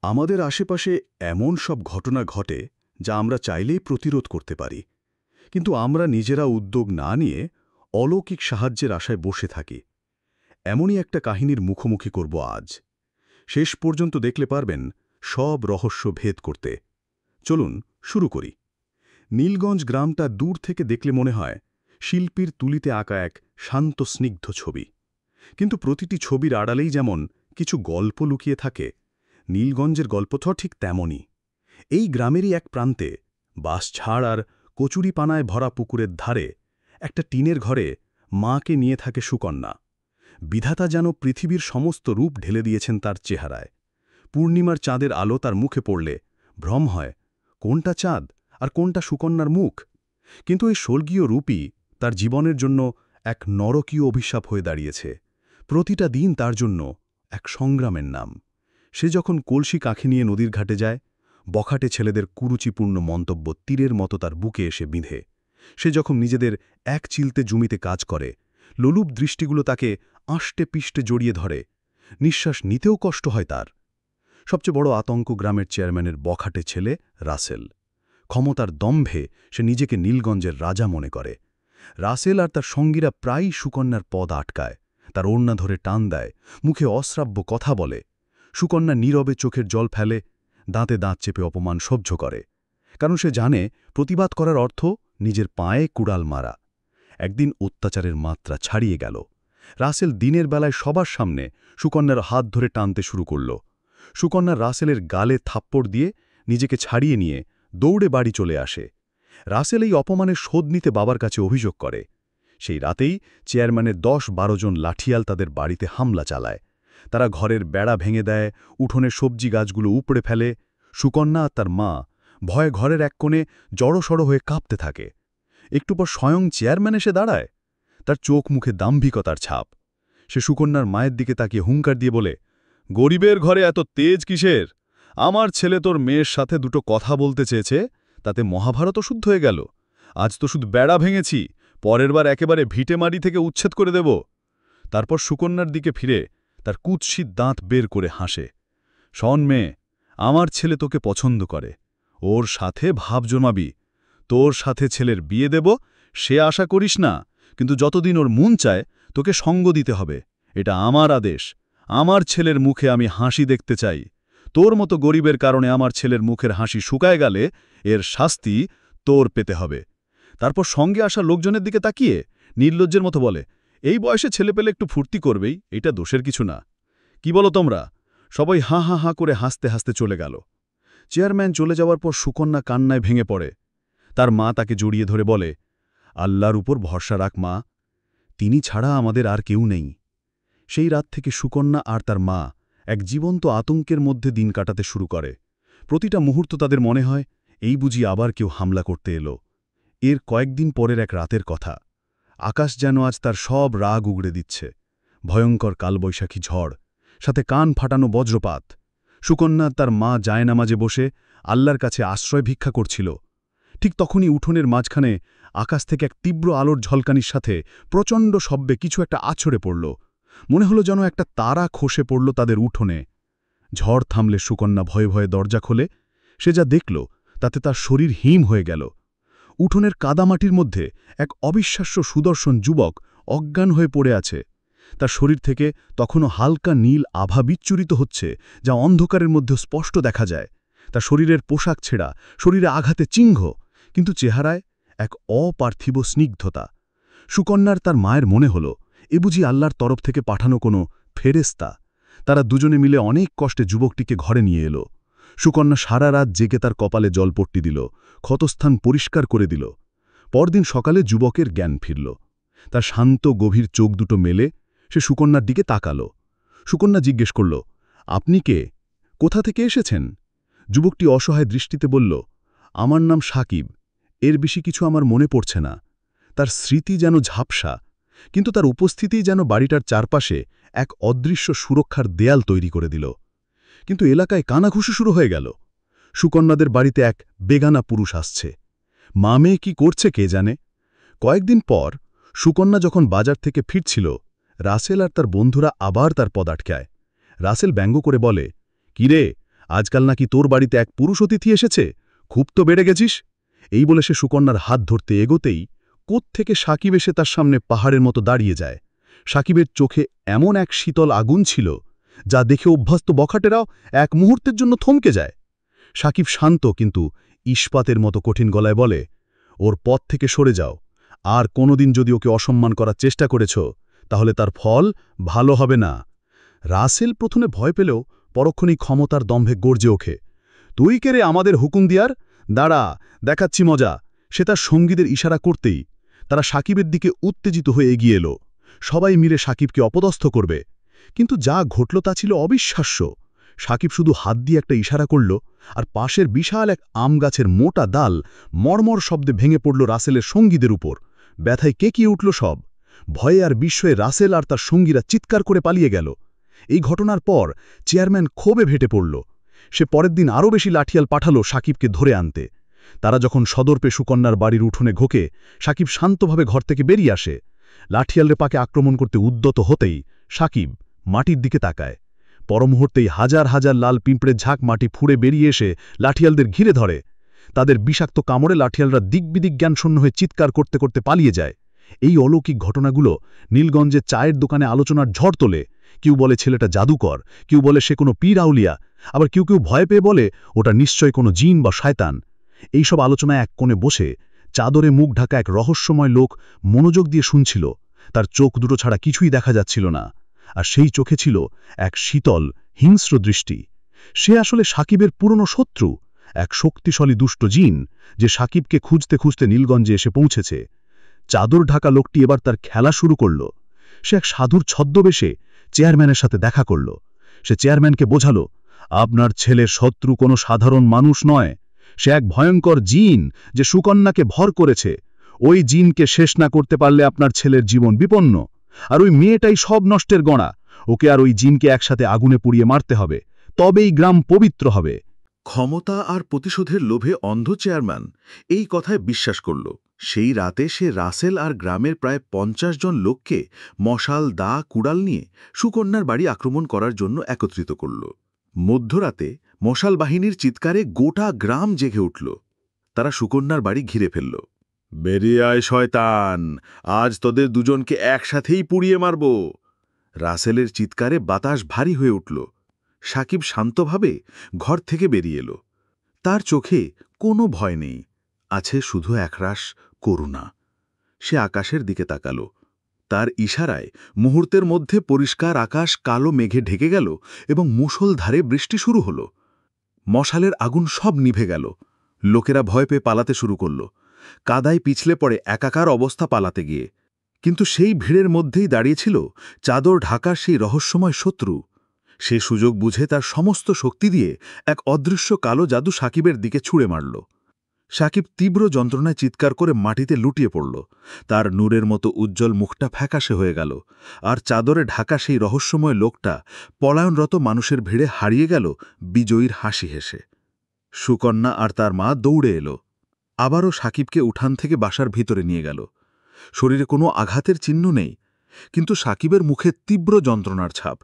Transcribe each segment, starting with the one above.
আমাদের আশেপাশে এমন সব ঘটনা ঘটে যা আমরা চাইলেই প্রতিরোধ করতে পারি, কিন্তু আমরা নিজেরা উদ্যোগ না নিয়ে অলৌকিক সাহায্যের আশায় বসে থাকি। এমনই একটা কাহিনীর মুখোমুখি করব আজ। শেষ পর্যন্ত দেখলে পারবেন সব রহস্য ভেদ করতে। চলুন শুরু করি। নীলগঞ্জ গ্রামটা দূর থেকে দেখলে মনে হয় শিল্পীর তুলিতে আঁকা এক শান্ত স্নিগ্ধ ছবি, কিন্তু প্রতিটি ছবির আড়ালেই যেমন কিছু গল্প লুকিয়ে থাকে। নীলগঞ্জের গল্পটাও ঠিক তেমনই। এই গ্রামেরই এক প্রান্তে বাঁশঝাড় আর কচুরিপানায় ভরা পুকুরের ধারে একটা টিনের ঘরে মাকে নিয়ে থাকে সুকন্যা। বিধাতা যেন পৃথিবীর সমস্ত রূপ ঢেলে দিয়েছেন তার চেহারায়। পূর্ণিমার চাঁদের আলো তার মুখে পড়লে ভ্রম হয় কোনটা চাঁদ আর কোনটা সুকন্যার মুখ। কিন্তু এই স্বর্গীয় রূপই তার জীবনের জন্য এক নরকীয় অভিশাপ হয়ে দাঁড়িয়েছে। প্রতিটা দিন তার জন্য এক সংগ্রামের নাম। সে যখন কলসি কাঁখে নিয়ে নদীর ঘাটে যায়, বখাটে ছেলেদের কুরুচিপূর্ণ মন্তব্য তীরের মতো তার বুকে এসে বিঁধে। সে যখন নিজেদের এক চিলতে জমিতে কাজ করে, লোলুপ দৃষ্টিগুলো তাকে আষ্টে পিষ্টে জড়িয়ে ধরে। নিঃশ্বাস নিতেও কষ্ট হয় তার। সবচেয়ে বড় আতঙ্ক গ্রামের চেয়ারম্যানের বখাটে ছেলে রাসেল। ক্ষমতার দম্ভে সে নিজেকে নীলগঞ্জের রাজা মনে করে। রাসেল আর তার সঙ্গীরা প্রায়ই সুকন্যার পদ আটকায়, তার ওড়না ধরে টান দেয়, মুখে অশ্রাব্য কথা বলে। সুকন্যা নীরবে চোখের জল ফেলে, দাঁতে দাঁত চেপে অপমান সহ্য করে, কারণ সে জানে প্রতিবাদ করার অর্থ নিজের পায়ে কুড়াল মারা। একদিন অত্যাচারের মাত্রা ছাড়িয়ে গেল। রাসেল দিনের বেলায় সবার সামনে সুকন্যার হাত ধরে টানতে শুরু করল। সুকন্যা রাসেলের গালে থাপ্পড় দিয়ে নিজেকে ছাড়িয়ে নিয়ে দৌড়ে বাড়ি চলে আসে। রাসেল এই অপমানের শোধ নিতে বাবার কাছে অভিযোগ করে। সেই রাতেই চেয়ারম্যানের ১০-১২ জন লাঠিয়াল তাদের বাড়িতে হামলা চালায়। তারা ঘরের বেড়া ভেঙে দেয়, উঠোনে সবজি গাছগুলো উপড়ে ফেলে। সুকন্যা আর তার মা ভয়ে ঘরের এক কোণে জড়সড় হয়ে কাঁপতে থাকে। একটু পর স্বয়ং চেয়ারম্যান এসে দাঁড়ায়, তার চোখ মুখে দাম্ভিকতার ছাপ। সে সুকন্যার মায়ের দিকে তাকিয়ে হুঙ্কার দিয়ে বলে, গরিবের ঘরে এত তেজ কিসের? আমার ছেলে তোর মেয়ের সাথে দুটো কথা বলতে চেয়েছে, তাতে মহাভারত শুদ্ধ হয়ে গেল। আজ তো শুধু বেড়া ভেঙেছি, পরের বার একেবারে ভিটে মাটি থেকে উচ্ছেদ করে দেব। তারপর সুকন্যার দিকে ফিরে তার কুৎসিত দাঁত বের করে হাসে। শোন মেয়ে, আমার ছেলে তোকে পছন্দ করে, ওর সাথে ভাব জমাবি। তোর সাথে ছেলের বিয়ে দেব সে আশা করিস না, কিন্তু যতদিন ওর মন চায় তোকে সঙ্গ দিতে হবে। এটা আমার আদেশ। আমার ছেলের মুখে আমি হাসি দেখতে চাই। তোর মতো গরিবের কারণে আমার ছেলের মুখের হাসি শুকায় গেলে এর শাস্তি তোর পেতে হবে। তারপর সঙ্গে আসা লোকজনের দিকে তাকিয়ে নির্লজ্জের মতো বলে, এই বয়সে ছেলে পেলে একটু ফুর্তি করবেই, এটা দোষের কিছু না। কি বলো তোমরা? সবাই হাঁ হাঁ হাঁ করে হাসতে হাসতে চলে গেল। চেয়ারম্যান চলে যাওয়ার পর সুকন্যা কান্নায় ভেঙে পড়ে। তার মা তাকে জড়িয়ে ধরে বলে, আল্লাহর উপর ভরসা রাখ মা, তিনি ছাড়া আমাদের আর কেউ নেই। সেই রাত থেকে সুকন্যা আর তার মা এক জীবন্ত আতঙ্কের মধ্যে দিন কাটাতে শুরু করে। প্রতিটা মুহূর্ত তাদের মনে হয়, এই বুঝি আবার কেউ হামলা করতে এলো। এর কয়েকদিন পরের এক রাতের কথা। আকাশ যেন আজ তার সব রাগ উগড়ে দিচ্ছে। ভয়ঙ্কর কালবৈশাখী ঝড়, সাথে কান ফাটানো বজ্রপাত। সুকন্যা তার মা জায়নামাজে বসে আল্লাহর কাছে আশ্রয় ভিক্ষা করছিল। ঠিক তখনই উঠোনের মাঝখানে আকাশ থেকে এক তীব্র আলোর ঝলকানির সাথে প্রচণ্ড শব্দে কিছু একটা আছড়ে পড়ল। মনে হলো যেন একটা তারা খসে পড়ল তাদের উঠোনে। ঝড় থামলে সুকন্যা ভয়ে ভয়ে দরজা খোলে। সে যা দেখল তাতে তার শরীর হিম হয়ে গেল। উঠোনের কাদামাটির মধ্যে এক অবিশ্বাস্য সুদর্শন যুবক অজ্ঞান হয়ে পড়ে আছে। তার শরীর থেকে তখনও হালকা নীল আভা বিচ্ছুরিত হচ্ছে, যা অন্ধকারের মধ্যে স্পষ্ট দেখা যায়। তার শরীরের পোশাক ছেঁড়া, শরীরে আঘাতে চিহ্ন, কিন্তু চেহারায় এক অপার্থিব স্নিগ্ধতা। সুকন্যার তার মায়ের মনে হল এ বুঝি আল্লাহর তরফ থেকে পাঠানো কোনো ফেরেশতা। তারা দুজনে মিলে অনেক কষ্টে যুবকটিকে ঘরে নিয়ে এলো। সুকন্যা সারা রাত জেগে তার কপালে জলপট্টি দিল, ক্ষতস্থান পরিষ্কার করে দিল। পরদিন সকালে যুবকের জ্ঞান ফিরল। তার শান্ত গভীর চোখ দুটো মেলে সে সুকন্যার দিকে তাকাল। সুকন্যা জিজ্ঞেস করল, আপনি কে? কোথা থেকে এসেছেন? যুবকটি অসহায় দৃষ্টিতে বলল, আমার নাম সাকিব, এর বেশি কিছু আমার মনে পড়ছে না। তার স্মৃতি যেন ঝাপসা, কিন্তু তার উপস্থিতিই যেন বাড়িটার চারপাশে এক অদৃশ্য সুরক্ষার দেয়াল তৈরি করে দিল। কিন্তু এলাকায় কানাঘুষো শুরু হয়ে গেল। সুকন্যাদের বাড়িতে এক বেগানা পুরুষ আসছে। মা মেয়ে কি করছে কে জানে। কয়েকদিন পর সুকন্যা যখন বাজার থেকে ফিরছিল, রাসেল আর তার বন্ধুরা আবার তার পদ আটকায়। রাসেল ব্যঙ্গ করে বলে, কিরে, আজকাল নাকি তোর বাড়িতে এক পুরুষ অতিথি এসেছে, খুব তো বেড়ে গেছিস। এই বলে সে সুকন্যার হাত ধরতে এগোতেই কোত্থেকে সাকিব এসে তার সামনে পাহাড়ের মতো দাঁড়িয়ে যায়। সাকিবের চোখে এমন এক শীতল আগুন ছিল, যা দেখে অভ্যস্ত বখাটেরাও এক মুহূর্তের জন্য থমকে যায়। সাকিব শান্ত কিন্তু ইস্পাতের মতো কঠিন গলায় বলে, ওর পথ থেকে সরে যাও। আর কোনোদিন যদি ওকে অসম্মান করার চেষ্টা করেছ, তাহলে তার ফল ভালো হবে না। রাসেল প্রথমে ভয় পেলেও পরক্ষণেই ক্ষমতার দম্ভে গর্জে ওঠে, তুই কে রে আমাদের হুকুম দিয়ার? দাঁড়া, দেখাচ্ছি মজা। সে তার সঙ্গীদের ইশারা করতেই তারা সাকিবের দিকে উত্তেজিত হয়ে এগিয়ে এলো। সবাই মিলে সাকিবকে অপদস্থ করবে, কিন্তু যা ঘটল তা ছিল অবিশ্বাস্য। সাকিব শুধু হাত দিয়ে একটা ইশারা করল, আর পাশের বিশাল এক আম গাছের মোটা ডাল মর্মর শব্দে ভেঙে পড়ল রাসেলের সঙ্গীদের উপর। ব্যথায় কেকিয়ে উঠল সব। ভয়ে আর বিস্ময়ে রাসেল আর তার সঙ্গীরা চিৎকার করে পালিয়ে গেল। এই ঘটনার পর চেয়ারম্যান ক্ষোভে ফেটে পড়ল। সে পরের দিন আরও বেশি লাঠিয়াল পাঠালো সাকিবকে ধরে আনতে। তারা যখন সদর্পে সুকন্যার বাড়ির উঠোনে ঘোকে, সাকিব শান্তভাবে ঘর থেকে বেরিয়ে আসে। লাঠিয়ালরে পাকে আক্রমণ করতে উদ্যত হতেই সাকিব মাটির দিকে তাকায়। পরমুহূর্তেই হাজার হাজার লাল পিঁপড়ের ঝাঁক মাটি ফুঁড়ে বেরিয়ে এসে লাঠিয়ালদের ঘিরে ধরে। তাদের বিষাক্ত কামড়ে লাঠিয়ালরা দিকবিদিক জ্ঞানশূন্য হয়ে চিৎকার করতে করতে পালিয়ে যায়। এই অলৌকিক ঘটনাগুলো নীলগঞ্জে চায়ের দোকানে আলোচনার ঝড় তোলে। কেউ বলে ছেলেটা জাদুকর, কেউ বলে সে কোনো পীর আউলিয়া, আবার কেউ কেউ ভয় পেয়ে বলে ওটা নিশ্চয় কোনো জিন বা শয়তান। এইসব আলোচনায় এক কোণে বসে চাদরে মুখ ঢাকা এক রহস্যময় লোক মনোযোগ দিয়ে শুনছিল। তার চোখ দুটো ছাড়া কিছুই দেখা যাচ্ছিল না, আর সেই চোখে ছিল এক শীতল হিংস্র দৃষ্টি। সে আসলে সাকিবের পুরনো শত্রু, এক শক্তিশালী দুষ্ট জিন, যে সাকিবকে খুঁজতে খুঁজতে নীলগঞ্জে এসে পৌঁছেছে। চাদর ঢাকা লোকটি এবার তার খেলা শুরু করল। সে এক সাধুর ছদ্মবেশে চেয়ারম্যানের সাথে দেখা করল। সে চেয়ারম্যানকে বোঝালো, আপনার ছেলের শত্রু কোনো সাধারণ মানুষ নয়, সে এক ভয়ঙ্কর জিন যে সুকন্যাকে ভর করেছে। ওই জিনকে শেষ না করতে পারলে আপনার ছেলের জীবন বিপন্ন, আর ওই মেয়েটাই সব নষ্টের গোড়া। ওকে আর ওই জিনকে একসাথে আগুনে পুড়িয়ে মারতে হবে, তবেই গ্রাম পবিত্র হবে। ক্ষমতা আর প্রতিশোধের লোভে অন্ধ চেয়ারম্যান এই কথায় বিশ্বাস করল। সেই রাতে সে রাসেল আর গ্রামের প্রায় ৫০ জন লোককে মশাল, দা, কুড়াল নিয়ে সুকন্যার বাড়ি আক্রমণ করার জন্য একত্রিত করল। মধ্যরাতে মশাল বাহিনীর চিৎকারে গোটা গ্রাম জেগে উঠল। তারা সুকন্যার বাড়ি ঘিরে ফেলল। বেরিয়ে আয় শয়তান, আজ তোদের দুজনকে একসাথেই পুড়িয়ে মারব। রাসেলের চিৎকারে বাতাস ভারী হয়ে উঠল। সাকিব শান্তভাবে ঘর থেকে বেরিয়ে এলো। তার চোখে কোনো ভয় নেই, আছে শুধু একরাশ করুণা। সে আকাশের দিকে তাকালো। তার ইশারায় মুহূর্তের মধ্যে পরিষ্কার আকাশ কালো মেঘে ঢেকে গেল এবং মুষলধারে বৃষ্টি শুরু হলো। মশালের আগুন সব নিভে গেল। লোকেরা ভয় পেয়ে পালাতে শুরু করল। কাদায় পিছলে পড়ে একাকার অবস্থা পালাতে গিয়ে। কিন্তু সেই ভিড়ের মধ্যেই দাঁড়িয়েছিল চাদর ঢাকার সেই রহস্যময় শত্রু। সে সুযোগ বুঝে তার সমস্ত শক্তি দিয়ে এক অদৃশ্য কালো জাদু সাকিবের দিকে ছুঁড়ে মারল। সাকিব তীব্র যন্ত্রণায় চিৎকার করে মাটিতে লুটিয়ে পড়ল। তার নূরের মতো উজ্জ্বল মুখটা ফ্যাকাশে হয়ে গেল, আর চাদরে ঢাকা সেই রহস্যময় লোকটা পলায়নরত মানুষের ভিড়ে হারিয়ে গেল বিজয়ীর হাসি হেসে। সুকন্যা আর তার মা দৌড়ে এলো। আবারও সাকিবকে উঠান থেকে বাসার ভিতরে নিয়ে গেল। শরীরে কোনো আঘাতের চিহ্ন নেই, কিন্তু সাকিবের মুখে তীব্র যন্ত্রণার ছাপ।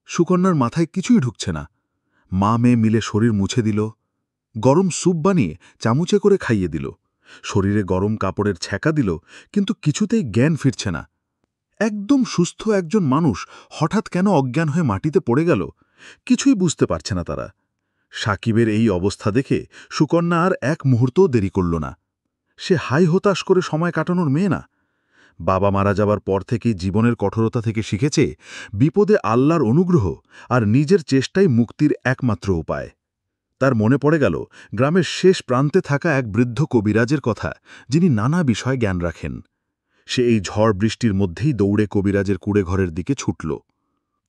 সুকন্যার মাথায় কিছুই ঢুকছে না। মা মেয়ে মিলে শরীর মুছে দিল, গরম স্যুপ বানিয়ে চামচে করে খাইয়ে দিল, শরীরে গরম কাপড়ের ছ্যাঁকা দিল, কিন্তু কিছুতেই জ্ঞান ফিরছে না। একদম সুস্থ একজন মানুষ হঠাৎ কেন অজ্ঞান হয়ে মাটিতে পড়ে গেল, কিছুই বুঝতে পারছে না তারা। সাকিবের এই অবস্থা দেখে সুকন্যা আর এক মুহূর্তও দেরি করল না। সে হাই হতাশ করে সময় কাটানোর মেয়ে না। বাবা মারা যাবার পর থেকেই জীবনের কঠোরতা থেকে শিখেছে বিপদে আল্লাহর অনুগ্রহ আর নিজের চেষ্টাই মুক্তির একমাত্র উপায়। তার মনে পড়ে গেল গ্রামের শেষ প্রান্তে থাকা এক বৃদ্ধ কবিরাজের কথা, যিনি নানা বিষয়ে জ্ঞান রাখেন। সে এই ঝড় বৃষ্টির মধ্যেই দৌড়ে কবিরাজের কুঁড়েঘরের দিকে ছুটল।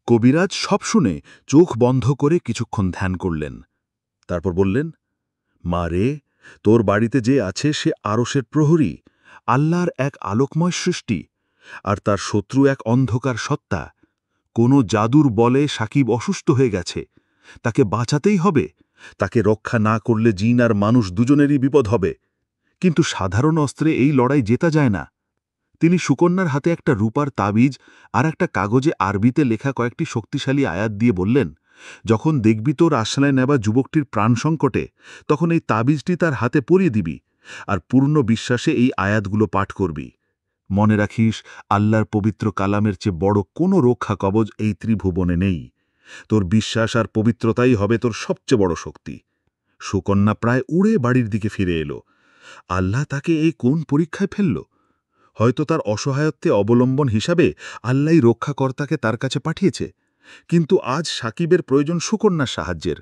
কবিরাজ সব শুনে চোখ বন্ধ করে কিছুক্ষণ ধ্যান করলেন। তারপর বললেন, মা রে, তোর বাড়িতে যে আছে সে আরশের প্রহরী, আল্লাহর এক আলোকময় সৃষ্টি, আর তার শত্রু এক অন্ধকার সত্তা। কোনো জাদুর বলে সাকিব অসুস্থ হয়ে গেছে, তাকে বাঁচাতেই হবে। তাকে রক্ষা না করলে জিন আর মানুষ দুজনেরই বিপদ হবে। কিন্তু সাধারণ অস্ত্রে এই লড়াই জেতা যায় না। তিনি সুকন্যার হাতে একটা রূপার তাবিজ আর একটা কাগজে আরবিতে লেখা কয়েকটি শক্তিশালী আয়াত দিয়ে বললেন, যখন দেখবি তোর আশ্রয় নেওয়া যুবকটির প্রাণ সংকটে, তখন এই তাবিজটি তার হাতে পরিয়ে দিবি আর পূর্ণ বিশ্বাসে এই আয়াতগুলো পাঠ করবি। মনে রাখিস, আল্লাহর পবিত্র কালামের চেয়ে বড় কোনো রক্ষা কবচ এই ত্রিভুবনে নেই। তোর বিশ্বাস আর পবিত্রতাই হবে তোর সবচেয়ে বড় শক্তি। সুকন্যা প্রায় উড়ে বাড়ির দিকে ফিরে এলো। আল্লাহ তাকে এই কোন পরীক্ষায় ফেলল? হয়তো তার অসহায়ত্বে অবলম্বন হিসাবে আল্লাহই রক্ষাকর্তাকে তার কাছে পাঠিয়েছে। কিন্তু আজ সাকিবের প্রয়োজন সুকন্যার সাহায্যের।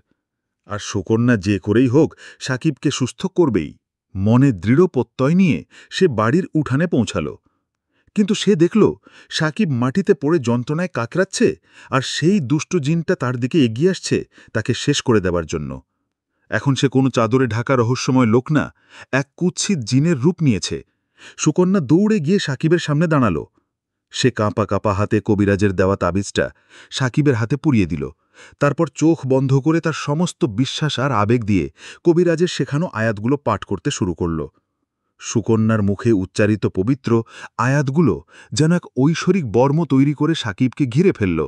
আর সুকন্যা যে করেই হোক সাকিবকে সুস্থ করবেই। মনে দৃঢ় প্রত্যয় নিয়ে সে বাড়ির উঠানে পৌঁছাল। কিন্তু সে দেখল সাকিব মাটিতে পড়ে যন্ত্রণায় কাকরাচ্ছে, আর সেই দুষ্ট জিনটা তার দিকে এগিয়ে আসছে তাকে শেষ করে দেবার জন্য। এখন সে কোনো চাদরে ঢাকা রহস্যময় লোক না, এক কুৎসিত জিনের রূপ নিয়েছে। সুকন্যা দৌড়ে গিয়ে সাকিবের সামনে দাঁড়াল। সে কাঁপা কাঁপা হাতে কবিরাজের দেওয়া তাবিজটা সাকিবের হাতে পুড়িয়ে দিল। তারপর চোখ বন্ধ করে তার সমস্ত বিশ্বাস আর আবেগ দিয়ে কবিরাজের শেখানো আয়াতগুলো পাঠ করতে শুরু করল। সুকন্যার মুখে উচ্চারিত পবিত্র আয়াতগুলো যেন এক ঐশ্বরিক বর্ম তৈরি করে সাকিবকে ঘিরে ফেলল।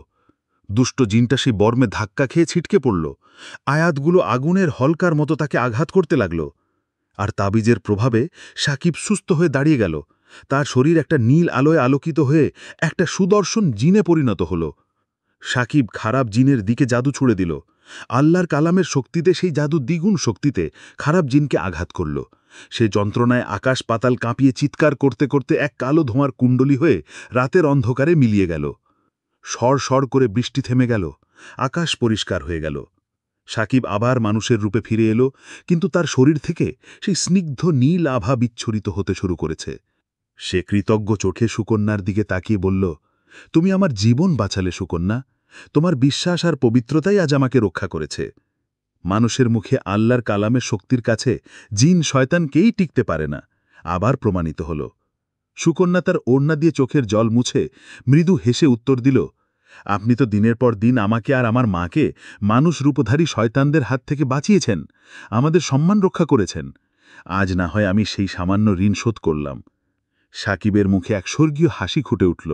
দুষ্ট জিনটা সেই বর্মে ধাক্কা খেয়ে ছিটকে পড়ল। আয়াতগুলো আগুনের হলকার মতো তাকে আঘাত করতে লাগল। আর তাবিজের প্রভাবে সাকিব সুস্থ হয়ে দাঁড়িয়ে গেল। তার শরীর একটা নীল আলোয় আলোকিত হয়ে একটা সুদর্শন জিনে পরিণত হল। সাকিব খারাপ জিনের দিকে জাদু ছুড়ে দিল। আল্লাহর কালামের শক্তিতে সেই জাদু দ্বিগুণ শক্তিতে খারাপ জিনকে আঘাত করল। সে যন্ত্রণায় আকাশ পাতাল কাঁপিয়ে চিৎকার করতে করতে এক কালো ধোঁয়ার কুণ্ডলী হয়ে রাতের অন্ধকারে মিলিয়ে গেল। সর সর করে বৃষ্টি থেমে গেল। আকাশ পরিষ্কার হয়ে গেল। সাকিব আবার মানুষের রূপে ফিরে এলো, কিন্তু তার শরীর থেকে সেই স্নিগ্ধ নীল আভা বিচ্ছুরিত হতে শুরু করেছে। সে কৃতজ্ঞ চোখে সুকন্যার দিকে তাকিয়ে বলল, তুমি আমার জীবন বাঁচালে সুকন্যা। তোমার বিশ্বাস আর পবিত্রতাই আজ আমাকে রক্ষা করেছে। মানুষের মুখে আল্লাহর কালামের শক্তির কাছে জিন শয়তানকেই টিকতে পারে না, আবার প্রমাণিত হল। সুকন্যা তার ওড়না দিয়ে চোখের জল মুছে মৃদু হেসে উত্তর দিল, আপনি তো দিনের পর দিন আমাকে আর আমার মাকে মানুষ রূপধারী শয়তানদের হাত থেকে বাঁচিয়েছেন, আমাদের সম্মান রক্ষা করেছেন। আজ না হয় আমি সেই সামান্য ঋণ শোধ করলাম। সাকিবের মুখে এক স্বর্গীয় হাসি ফুটে উঠল।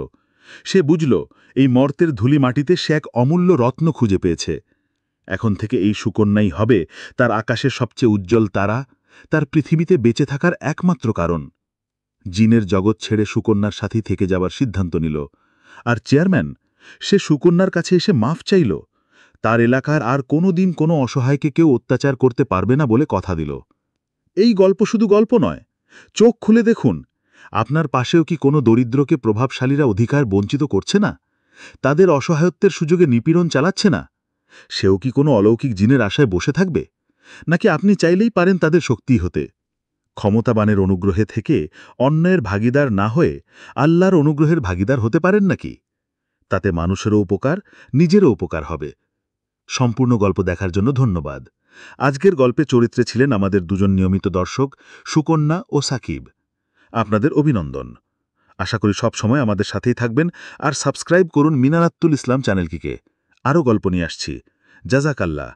সে বুঝল, এই মর্তের ধুলি মাটিতে সে এক অমূল্য রত্ন খুঁজে পেয়েছে। এখন থেকে এই সুকন্যাই হবে তার আকাশের সবচেয়ে উজ্জ্বল তারা, তার পৃথিবীতে বেঁচে থাকার একমাত্র কারণ। জিনের জগৎ ছেড়ে সুকন্যার সাথী থেকে যাবার সিদ্ধান্ত নিল। আর চেয়ারম্যান, সে সুকন্যার কাছে এসে মাফ চাইল। তার এলাকার আর কোনো দিন কোনো অসহায়কে কেউ অত্যাচার করতে পারবে না বলে কথা দিল। এই গল্প শুধু গল্প নয়, চোখ খুলে দেখুন, আপনার পাশেও কি কোনো দরিদ্রকে প্রভাবশালীরা অধিকার বঞ্চিত করছে না? তাদের অসহায়ত্বের সুযোগে নিপীড়ন চালাচ্ছে না? সেও কি কোনো অলৌকিক জিনের আশায় বসে থাকবে? নাকি আপনি চাইলেই পারেন তাদের শক্তি হতে? ক্ষমতাবানের অনুগ্রহে থেকে অন্যের ভাগিদার না হয়ে আল্লাহর অনুগ্রহের ভাগিদার হতে পারেন নাকি? তাতে মানুষেরও উপকার, নিজেরও উপকার হবে। সম্পূর্ণ গল্প দেখার জন্য ধন্যবাদ। আজকের গল্পে চরিত্রে ছিলেন আমাদের দুজন নিয়মিত দর্শক, সুকন্যা ও সাকিব। আপনাদের অভিনন্দন। আশা করি সব সময় আমাদের সাথেই থাকবেন, আর সাবস্ক্রাইব করুন মিনারাতুল ইসলাম চ্যানেলটিকে। আরও গল্প নিয়ে আসছি। জাযাকাল্লাহ।